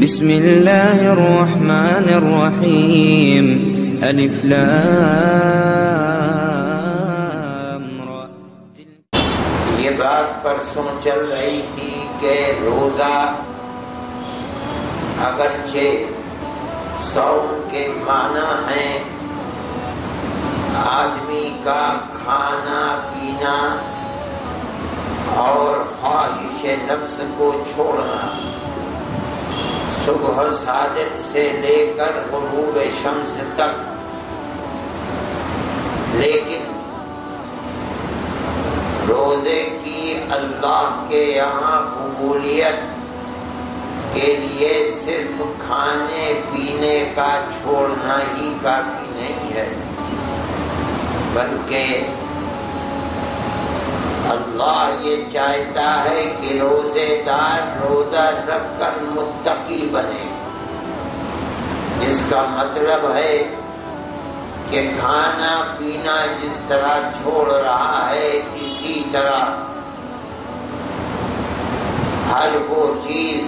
بسم اللہ الرحمن الرحیم الف لام را۔ یہ بات پرسوں چل رہی تھی کہ روزہ اگرچہ صوم کے معنی ہیں آدمی کا کھانا پینا اور خواہش نفس کو چھوڑنا صبح صادق سے لے کر غروب شمس تک، لیکن روزے کی اللہ کے یہاں قبولیت کے لیے صرف کھانے پینے کا چھوڑنا ہی کافی نہیں ہے، بلکہ اللہ یہ چاہتا ہے کہ روزے دار روزہ رکھ کر متقی بنے، جس کا مطلب ہے کہ کھانا پینا جس طرح چھوڑ رہا ہے اسی طرح ہر وہ چیز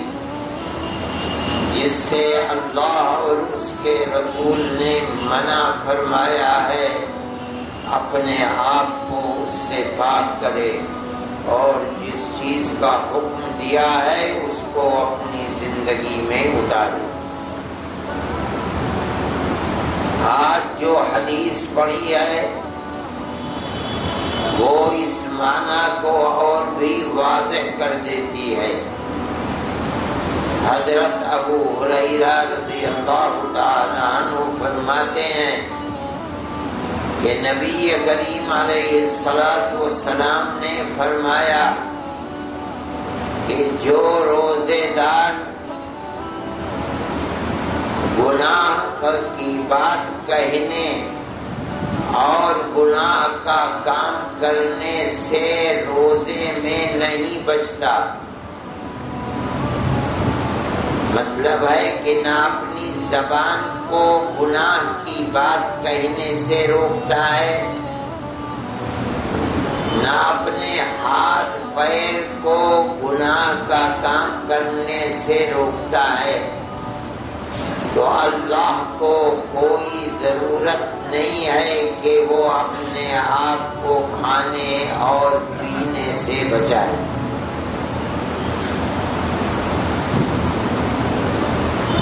جس سے اللہ اور اس کے رسول نے منع فرمایا ہے اپنے آپ کو اس سے پاک کرے، اور جس چیز کا حکم دیا ہے اس کو اپنی زندگی میں اتارے۔ آج جو حدیث پڑھی ہے وہ اس معنی کو اور بھی واضح کر دیتی ہے۔ حضرت ابو ہریرہ رضی اللہ تعالی عنہ فرماتے ہیں کہ نبی کریم علیہ الصلاۃ والسلام نے فرمایا کہ جو روزے دار گناہ کی بات کہنے اور گناہ کا کام کرنے سے روزے میں نہیں بچتا، مطلب ہے کہ نہ اپنی زبان کو گناہ کی بات کہنے سے روکتا ہے، نہ اپنے ہاتھ پیر کو گناہ کا کام کرنے سے روکتا ہے، تو اللہ کو کوئی ضرورت نہیں ہے کہ وہ اپنے آپ کو کھانے اور پینے سے بچائے۔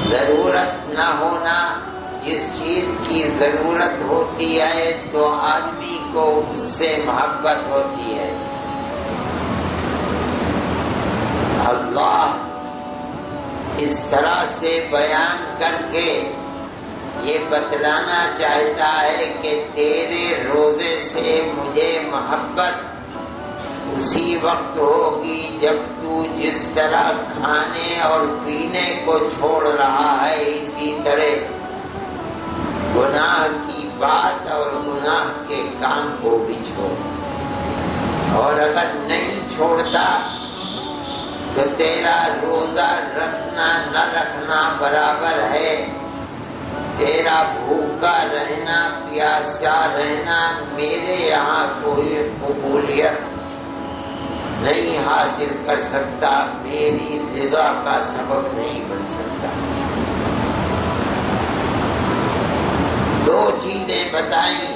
ضرورت نہ ہونا، جس چیز کی ضرورت ہوتی ہے تو آدمی کو اس سے محبت ہوتی ہے۔ اللہ اس طرح سے بیان کر کے یہ بتلانا چاہتا ہے کہ تیرے روزے سے مجھے محبت اسی وقت ہوگی جب تو جس طرح کھانے اور پینے کو چھوڑ رہا ہے اسی طرح گناہ کی بات اور گناہ کے کام کو بھی چھوڑ، اور اگر نہیں چھوڑتا تو تیرا روزہ رکھنا نہ رکھنا برابر ہے، تیرا بھوکا رہنا پیاسا رہنا میرے یہاں کوئی قبولیت نہیں حاصل کر سکتا، میری رضا کا سبب نہیں بن سکتا۔ دو چیزیں بتائیں،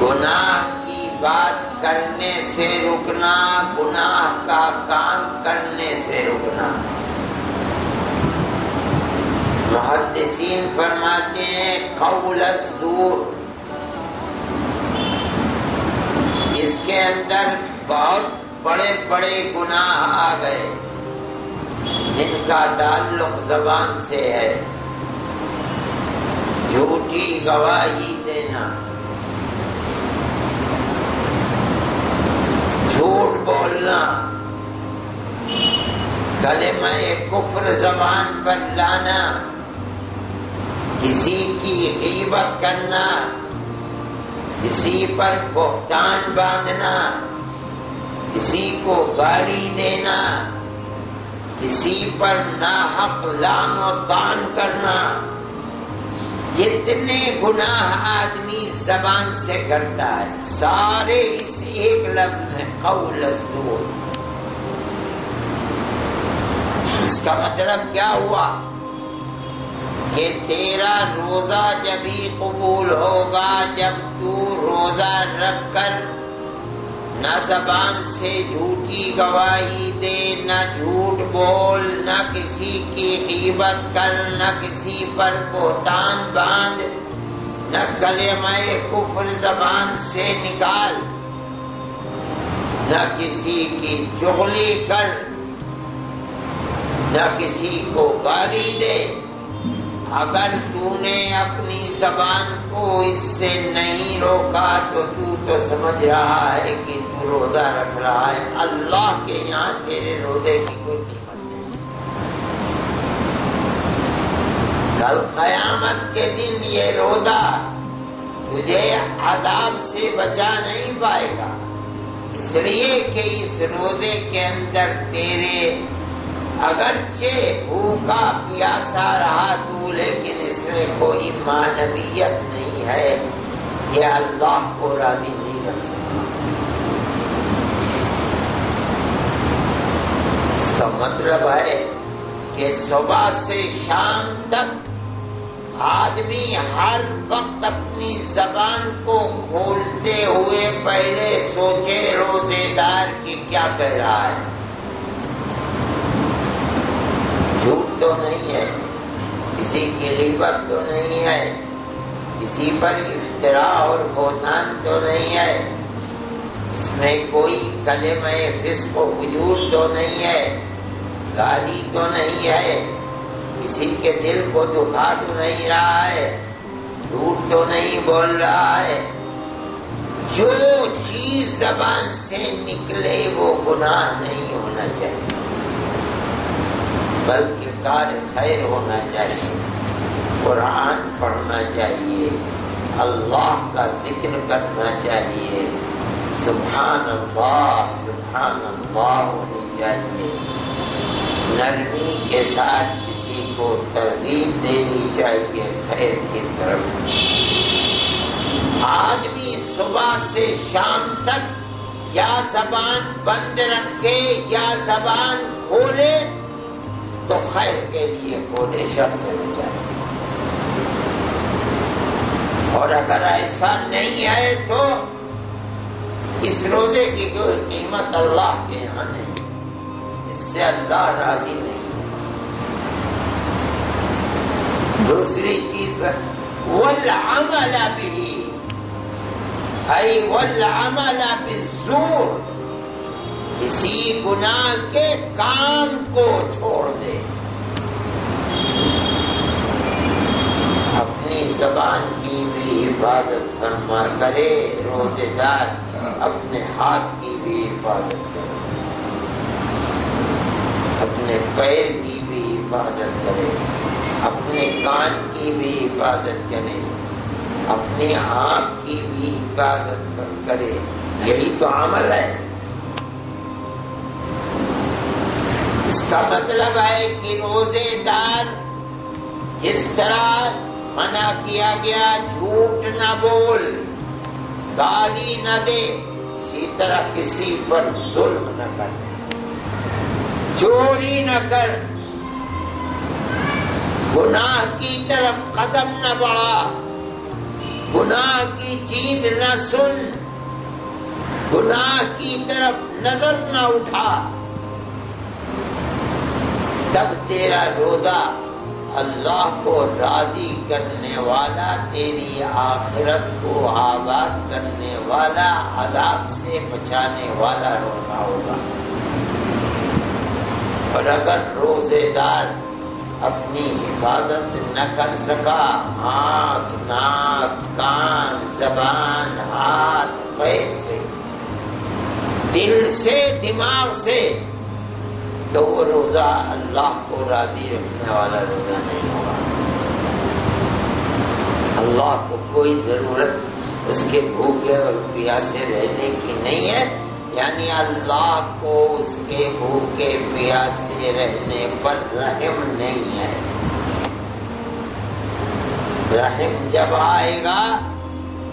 گناہ کی بات کرنے سے رکنا، گناہ کا کام کرنے سے رکنا۔ محدثین فرماتے ہیں قول الزور، اس کے اندر بہت بڑے بڑے گناہ آ گئے جن کا تعلق زبان سے ہے۔ جھوٹی گواہی دینا، جھوٹ بولنا، کلمہ کفر زبان پر لانا، کسی کی غیبت کرنا، کسی پر بہتان باندھنا، کسی کو گالی دینا، کسی پر ناحق لعن و طعن کرنا، جتنے گناہ آدمی زبان سے کرتا ہے سارے اس ایک لفظ میں قول الزور۔ اس کا مطلب کیا ہوا کہ تیرا روزہ جبھی قبول ہوگا جب تو روزہ رکھ کر نہ زبان سے جھوٹی گواہی دے، نہ جھوٹ بول، نہ کسی کی غیبت کر، نہ کسی پر بہتان باندھ، نہ کلمہ کفر زبان سے نکال، نہ کسی کی چغلی کر، نہ کسی کو گالی دے۔ اگر تو نے اپنی زبان کو اس سے نہیں روکا تو سمجھ رہا ہے کہ تو روزہ رکھ رہا ہے، اللہ کے یہاں تیرے روزے کی کوئی قیمت نہیں۔ کل قیامت کے دن یہ روزہ تجھے عذاب سے بچا نہیں پائے گا، اس لیے کہ اس روزے کے اندر تیرے اگرچہ بھوکا پیاسا رہا تو، لیکن اس میں کوئی معنویت نہیں ہے، یہ اللہ کو راضی نہیں رکھ سکتا۔ اس کا مطلب ہے کہ صبح سے شام تک آدمی ہر وقت اپنی زبان کو کھولتے ہوئے پہلے سوچے روزے دار کی کیا کہہ رہا ہے۔ جھوٹ تو نہیں ہے، کسی کی غیبت تو نہیں ہے، کسی پر افتراء اور بہتان تو نہیں ہے، اس میں کوئی کلمہ فسق و فجور تو نہیں ہے، گالی تو نہیں ہے، کسی کے دل کو دکھا تو نہیں رہا ہے، جھوٹ تو نہیں بول رہا ہے۔ جو چیز زبان سے نکلے وہ گناہ نہیں ہونا چاہیے، بلکہ کار خیر ہونا چاہیے، قرآن پڑھنا چاہیے، اللہ کا ذکر کرنا چاہیے، سبحان اللہ ہونی چاہیے، نرمی کے ساتھ کسی کو ترغیب دینی چاہیے خیر کی طرف۔ آدمی صبح سے شام تک یا زبان بند رکھے یا زبان کھولے تو خیر کے لیے کھولے، شر سے بچائے، اور اگر ایسا نہیں ہے تو اس روزے کی کوئی قیمت اللہ کے یہاں نہیں، اس سے اللہ راضی نہیں۔ دوسری چیز والعمل به، ای والعمل بالزور، کسی گناہ کے کام کو چھوڑ دے، اپنی زبان کی بھی حفاظت فرما کرے روزے دار، اپنے ہاتھ کی بھی حفاظت کرے، اپنے پیر کی بھی حفاظت کرے، اپنے کان کی بھی حفاظت کرے، اپنی آنکھ کی بھی حفاظت کرے، یہی تو عمل ہے۔ اس کا مطلب ہے کہ روزے دار جس طرح منع کیا گیا جھوٹ نہ بول، گالی نہ دے، اسی طرح کسی پر ظلم نہ کر، چوری نہ کر، گناہ کی طرف قدم نہ بڑھا، گناہ کی چیز نہ سن، گناہ کی طرف نظر نہ اٹھا، تب تیرا روزہ اللہ کو راضی کرنے والا، تیری آخرت کو آباد کرنے والا، عذاب سے بچانے والا روزہ ہوگا۔ اور اگر روزے دار اپنی حفاظت نہ کر سکا، آنکھ، ناک، کان، زبان، ہاتھ، پیر سے، دل سے، دماغ سے، تو وہ روزہ اللہ کو راضی رکھنے والا روزہ نہیں ہوگا۔ اللہ کو کوئی ضرورت اس کے بھوکے اور پیاسے رہنے کی نہیں ہے، یعنی اللہ کو اس کے بھوکے پیاسے رہنے پر رحم نہیں ہے۔ رحم جب آئے گا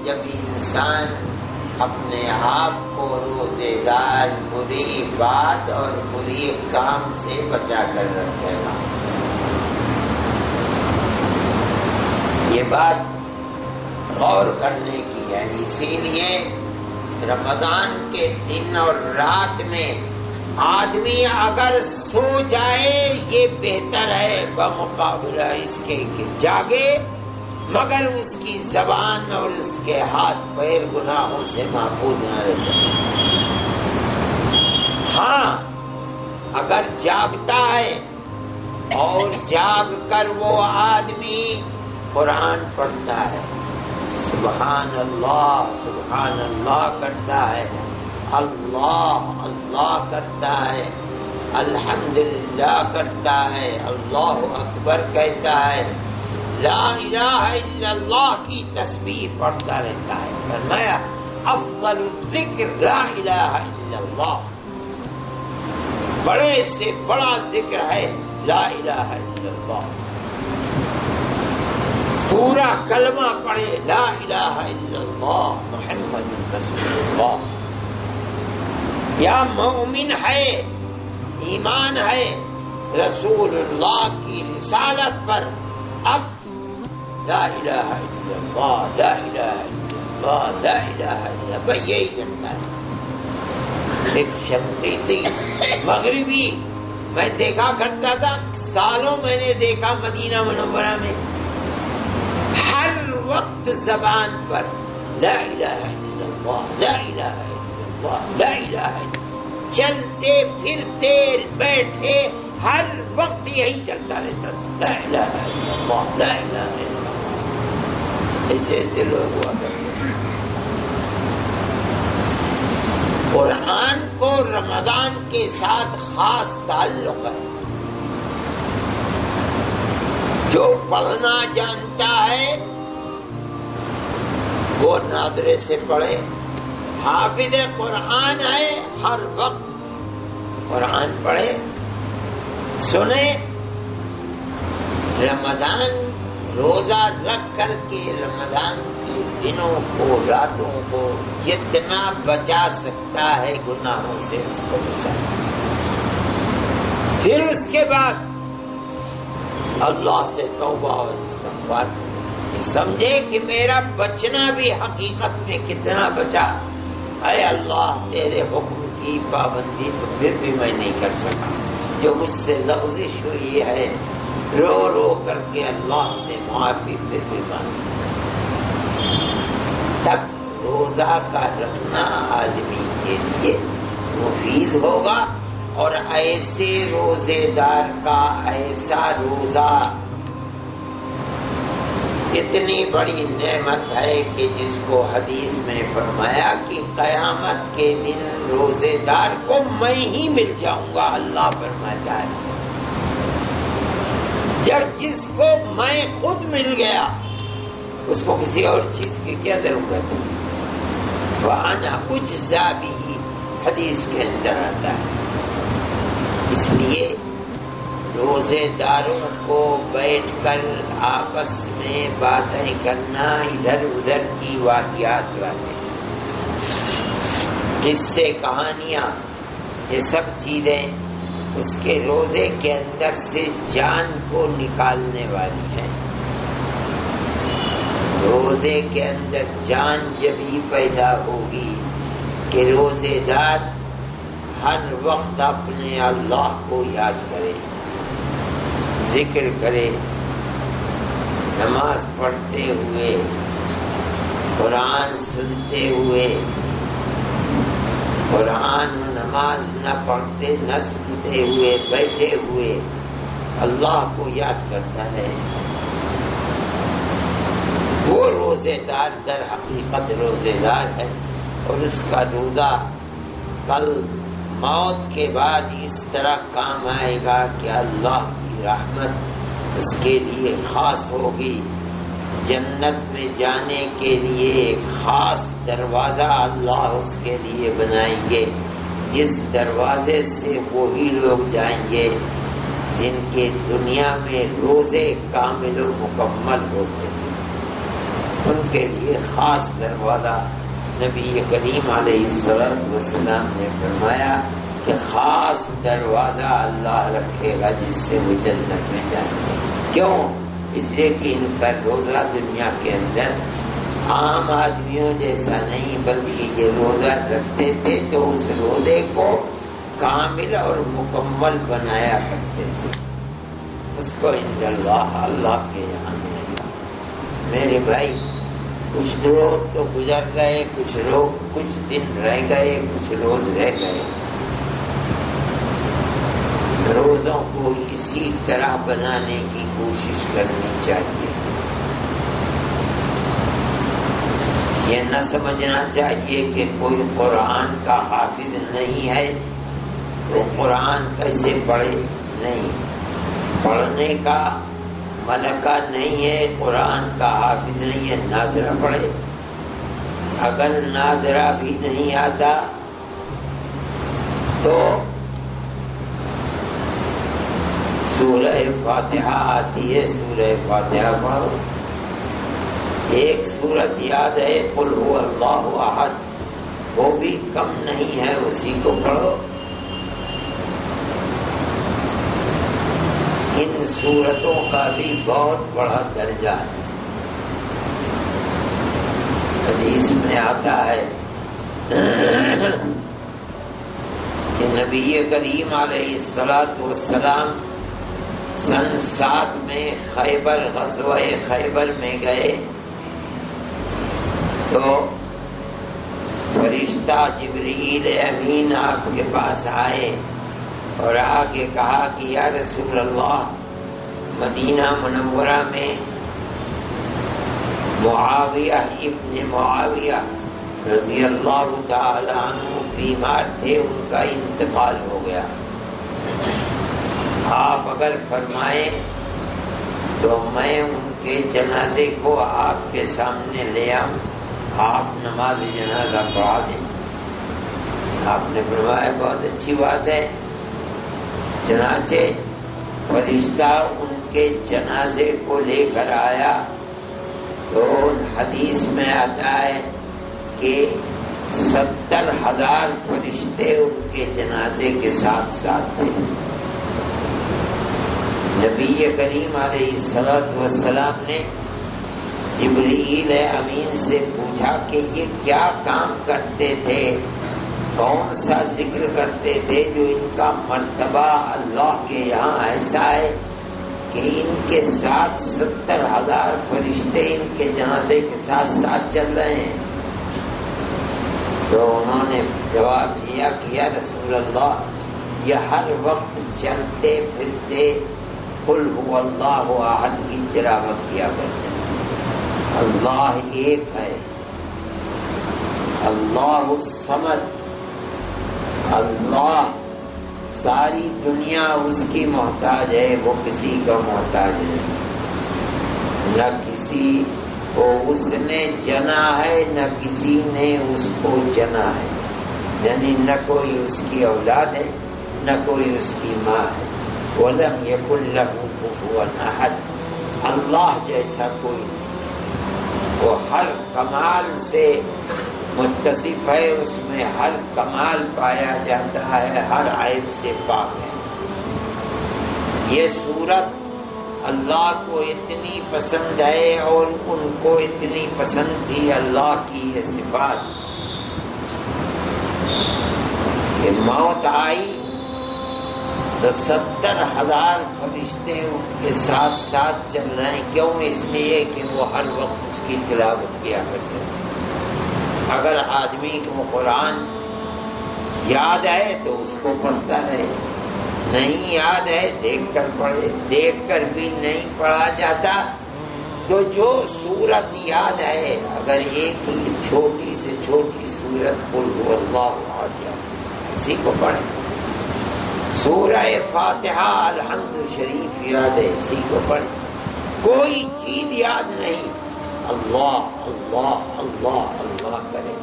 جب انسان اپنے آپ کو روزے دار بری بات اور بری کام سے بچا کر رکھے گا۔ یہ بات غور کرنے کی ہے۔ اسی لیے رمضان کے دن اور رات میں آدمی اگر سو جائے یہ بہتر ہے بمقابلہ اس کے کہ جاگے، مگر اس کی زبان اور اس کے ہاتھ پیر گناہوں سے محفوظ نہ رہ سکے۔ ہاں اگر جاگتا ہے اور جاگ کر وہ آدمی قرآن پڑھتا ہے، سبحان اللہ کرتا ہے، اللہ اللہ کرتا ہے، الحمدللہ کرتا ہے، اللہ اکبر کہتا ہے، لا الہ الا اللہ کی تسبیح پڑھتا رہتا ہے، فرمایا افضل الذکر لا الہ الا اللہ، بڑے سے بڑا ذکر ہے لا الہ الا اللہ۔ پورا کلمہ پڑھے لا الہ الا اللہ محمد رسول اللہ۔ یا مومن ہے، ایمان ہے رسول اللہ کی رسالت پر، اب لا الہ الا اللہ لا الہ الا اللہ لا الہ الا اللہ یہی کرتا ہے۔ ایک شنقیطی مغربی میں دیکھا کرتا تھا، سالوں میں نے دیکھا مدینہ منورہ میں، ہر وقت زبان پر لا الہ الا اللہ لا الہ الا اللہ لا الہ الا اللہ، چلتے پھرتے بیٹھے ہر وقت یہی چلتا رہتا تھا، لا الہ الا اللہ لا الہ الا اللہ۔ ایسے ایسے لوگ ہوا کرتے ہیں۔ قرآن کو رمضان کے ساتھ خاص تعلق ہے۔ جو پڑھنا جانتا ہے وہ نادرے سے پڑھے، حافظ قرآن ہے ہر وقت قرآن پڑھے، سنے۔ رمضان روزہ رکھ کر کے رمضان کے دنوں کو راتوں کو جتنا بچا سکتا ہے گناہوں سے اس کو بچائے، پھر اس کے بعد اللہ سے توبہ اور استغفار، سمجھے کہ میرا بچنا بھی حقیقت میں کتنا بچا، اے اللہ تیرے حکم کی پابندی تو پھر بھی میں نہیں کر سکا، جو مجھ سے لغزش ہوئی ہے رو رو کر کے اللہ سے معافی پھر بھی مانگی۔ تب روزہ کا رکھنا آدمی کے لیے مفید ہوگا، اور ایسے روزے دار کا ایسا روزہ اتنی بڑی نعمت ہے کہ جس کو حدیث میں فرمایا کہ قیامت کے دن روزے دار کو میں ہی مل جاؤں گا، اللہ فرماتا ہے۔ جب جس کو میں خود مل گیا اس کو کسی اور چیز کی کیا ضرورت ہے؟ وَأَنَا أُجْزَى بِهِ حدیث کے اندر آتا ہے۔ اس لیے روزے داروں کو بیٹھ کر آپس میں باتیں کرنا، ادھر ادھر کی واقعات باتیں، قصے کہانیاں، یہ سب چیزیں اس کے روزے کے اندر سے جان کو نکالنے والی ہیں۔ روزے کے اندر جان جب ہی پیدا ہوگی کہ روزے دار ہر وقت اپنے اللہ کو یاد کرے، ذکر کرے، نماز پڑھتے ہوئے، قرآن سنتے ہوئے، قرآن نماز نہ پڑھتے نہ سنتے ہوئے بیٹھے ہوئے اللہ کو یاد کرتا ہے، وہ روزے دار در حقیقت روزے دار ہے۔ اور اس کا روزہ کل موت کے بعد اس طرح کام آئے گا کہ اللہ کی رحمت اس کے لیے خاص ہوگی، جنت میں جانے کے لیے ایک خاص دروازہ اللہ اس کے لیے بنائیں گے، جس دروازے سے وہی لوگ جائیں گے جن کے دنیا میں روزے کامل و مکمل ہوتے تھے، ان کے لیے خاص دروازہ نبی کریم علیہ السلام نے فرمایا کہ خاص دروازہ اللہ رکھے گا جس سے وہ جنت میں جائیں گے. کیوں؟ اس لیے کہ ان کا روزہ دنیا کے اندر عام آدمیوں جیسا نہیں، بلکہ یہ روزہ رکھتے تھے تو اس روزے کو کامل اور مکمل بنایا کرتے تھے. اس کو عند اللہ کے یہاں ملے. میرے بھائی، کچھ روز تو گزر گئے، کچھ دن رہ گئے، کچھ روز رہ گئے. روزوں کو اسی طرح بنانے کی کوشش کرنی چاہیے. یہ نہ سمجھنا چاہیے کہ کوئی قرآن کا حافظ نہیں ہے تو قرآن کیسے پڑھے. نہیں، پڑھنے کا ملکہ نہیں ہے، قرآن کا حافظ نہیں ہے، ناظرہ پڑھے. اگر ناظرہ بھی نہیں آتا تو سورہ فاتحہ آتی ہے، سورہ فاتحہ پڑھو. ایک سورت یاد ہے قل هو اللہ احد، وہ بھی کم نہیں ہے، اسی کو پڑھو. ان سورتوں کا بھی بہت بڑا درجہ ہے. حدیث میں آتا ہے کہ نبی کریم علیہ السلام سن 7 میں خیبر، غزوہ خیبر میں گئے تو فرشتہ جبریل امین آپ کے پاس آئے اور آگے کہا کہ یا رسول اللہ، مدینہ منورہ میں معاویہ ابن معاویہ رضی اللہ تعالی عنہ بیمار تھے، ان کا انتقال ہو گیا. آپ اگر فرمائیں تو میں ان کے جنازے کو آپ کے سامنے لے آؤں، آپ نماز جنازہ پڑھا دیں. آپ نے فرمایا بہت اچھی بات ہے. چنانچہ فرشتہ ان کے جنازے کو لے کر آیا تو حدیث میں آتا ہے کہ 70,000 فرشتے ان کے جنازے کے ساتھ ساتھ تھے. نبی کریم علیہ السلام نے جبریل امین سے پوچھا کہ یہ کیا کام کرتے تھے، کون سا ذکر کرتے تھے جو ان کا مرتبہ اللہ کے یہاں ایسا ہے کہ ان کے ساتھ 70,000 فرشتے ان کے جنازے کے ساتھ ساتھ چل رہے ہیں. تو انہوں نے جواب دیا کہ یا رسول اللہ، یہ ہر وقت چلتے پھرتے قل هو اللہ احد کی تلاوت کیا کرتے ہیں. اللہ ایک ہے، اللہ الصمد، اللہ ساری دنیا اس کی محتاج ہے، وہ کسی کا محتاج نہیں. نہ کسی کو اس نے جنا ہے، نہ کسی نے اس کو جنا ہے. یعنی نہ کوئی اس کی اولاد ہے، نہ کوئی اس کی ماں ہے. وَلَمْ يَكُنْ لَهُ كُفُوًا أَحَدٌ، اللہ جیسا کوئی نہیں. وہ ہر کمال سے متصف ہے، اس میں ہر کمال پایا جاتا ہے، ہر عیب سے پاک ہے. یہ سورت اللہ کو اتنی پسند ہے اور ان کو اتنی پسند تھی اللہ کی یہ صفات کہ موت آئی تو 70,000 فرشتے ان کے ساتھ ساتھ چل رہے ہیں. کیوں؟ اس لیے کہ وہ ہر وقت اس کی تلاوت کیا کرتے تھے. اگر آدمی کو قرآن یاد ہے تو اس کو پڑھتا رہے، نہیں یاد ہے دیکھ کر پڑھے. دیکھ کر بھی نہیں پڑھا جاتا تو جو سورت یاد ہے، اگر ایک ہی چھوٹی سے چھوٹی سورت قل هو اللہ احد اسی کو پڑھے. سورہ فاتحہ الحمد شریف یاد ہے، اسی کو پڑھے. کوئی چیز یاد نہیں، اللہ اللہ اللہ اللہ کرے،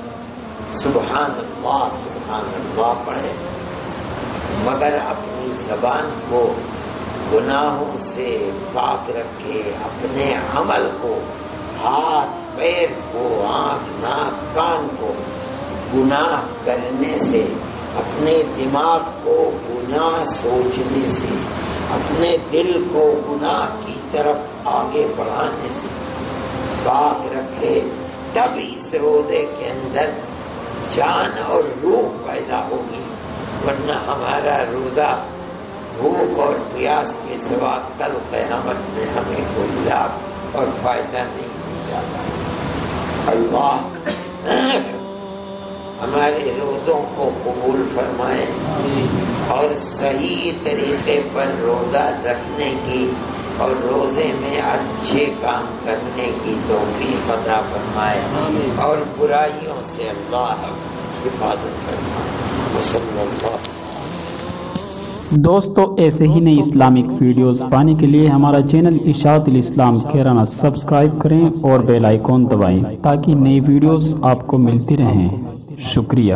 سبحان اللہ پڑھے. مگر اپنی زبان کو گناہوں سے پاک رکھے، اپنے عمل کو ہاتھ پیر کو، آنکھ ناک کان کو گناہ کرنے سے، اپنے دماغ کو گناہ سوچنے سے، اپنے دل کو گناہ کی طرف آگے بڑھانے سے پاک رکھے، تب اس روزے کے اندر جان اور روح پیدا ہوگی، ورنہ ہمارا روزہ بھوک اور پیاس کے سوا کل قیامت میں ہمیں کوئی لابھ اور فائدہ نہیں پہنچاتا ہے۔ اللہ ہمارے روزوں کو قبول فرمائے اور صحیح طریقے پر روزہ رکھنے کی اور روزے میں اچھے کام کرنے کی توفیق عطا فرمائے اور برائیوں سے اللہ حفاظت فرمائے۔ صلی اللہ۔ دوستو ایسے ہی نئی اسلامک ویڈیوز پانے کے لیے ہمارا چینل اشاعت الاسلام کیرانہ سبسکرائب کریں اور بیل آئیکن دبائیں تاکہ نئی ویڈیوز آپ کو ملتی رہیں۔ شکریہ۔